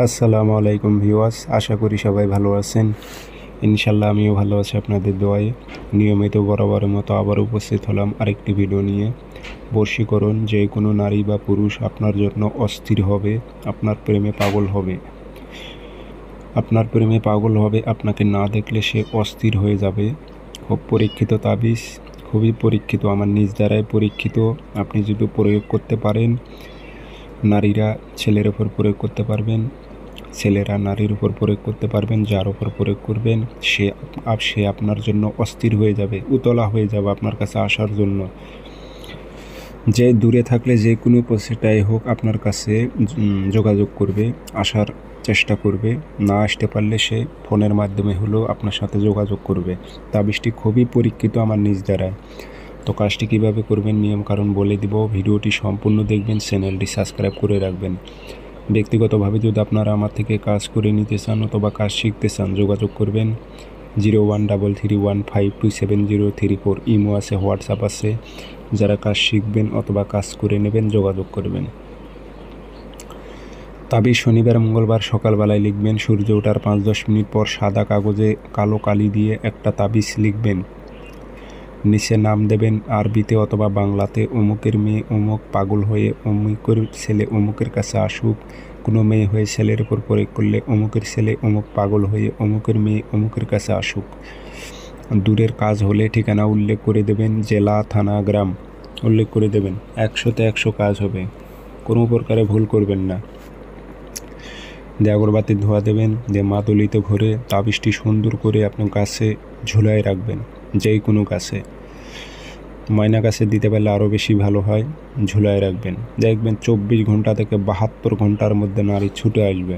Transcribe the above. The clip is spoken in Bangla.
আসসালামু আলাইকুম ভিউয়ার্স, আশা করি সবাই ভালো আছেন। ইনশাল্লাহ আমিও ভালো আছি আপনাদের দোয়ায়। নিয়মিত বরাবরের মতো আবার উপস্থিত হলাম আরেকটি ভিডিও নিয়ে। বশীকরণ, যে কোনো নারী বা পুরুষ আপনার জন্য অস্থির হবে, আপনার প্রেমে পাগল হবে। আপনাকে না দেখলে সে অস্থির হয়ে যাবে। খুব পরীক্ষিত তাবিজ, খুবই পরীক্ষিত, আমার নিজ দ্বারাই পরীক্ষিত। আপনি যদি প্রয়োগ করতে পারেন, নারীরা ছেলের ওপর প্রয়োগ করতে পারবেন, ছেলেরা নারীর উপর প্রয়োগ করতে পারবেন। যার উপর প্রয়োগ করবেন সে আপনার জন্য অস্থির হয়ে যাবে, উতলা হয়ে যাবে আপনার কাছে আসার জন্য। যে দূরে থাকলে যে কোনো প্রচেষ্টায় হোক আপনার কাছে যোগাযোগ করবে, আসার চেষ্টা করবে। না আসতে পারলে সে ফোনের মাধ্যমে হলেও আপনার সাথে যোগাযোগ করবে। তাবিজটি খুবই পরীক্ষিত আমার নিজ দ্বারায়। তো কাজটি কীভাবে করবেন, নিয়ম কারণ বলে দিব। ভিডিওটি সম্পূর্ণ দেখবেন, চ্যানেলটি সাবস্ক্রাইব করে রাখবেন। ব্যক্তিগতভাবে যদি আপনারা আমার থেকে কাজ করে নিতে চান অথবা কাজ শিখতে চান, যোগাযোগ করবেন 0133152703 ইমো আছে, হোয়াটসঅ্যাপ আছে। যারা কাজ শিখবেন অথবা কাজ করে নেবেন যোগাযোগ করবেন। তাবিজ শনিবার মঙ্গলবার সকালবেলায় লিখবেন। সূর্য ওঠার 5-10 মিনিট পর সাদা কাগজে কালো কালি দিয়ে একটা তাবিজ লিখবেন। নিচে নাম দেবেন আরবিতে অথবা বাংলাতে। অমুকের মেয়ে অমুক পাগল হয়ে অমুকের ছেলে অমুকের কাছে আসুক। কোনো মেয়ে হয়ে ছেলের উপর প্রয়োগ করলে অমুকের ছেলে অমুক পাগল হয়ে অমুকের মেয়ে অমুকের কাছে আসুক। দূরের কাজ হলে ঠিকানা উল্লেখ করে দেবেন, জেলা, থানা, গ্রাম উল্লেখ করে দেবেন। 100তে 100 কাজ হবে, কোনো প্রকারে ভুল করবেন না। দিয়ে আগরবাতির ধোঁয়া দেবেন, দিয়ে মাদুলিতে ভরে তাবিজটি সুন্দর করে আপনি গাছে ঝুলায় রাখবেন। যেই কোনো গাছে, ময়না গাছে দিতে পারলে আরও বেশি ভালো হয়। ঝুলায় রাখবেন, দেখবেন 24 ঘন্টা থেকে 72 ঘন্টার মধ্যে নারী ছুটে আসবে।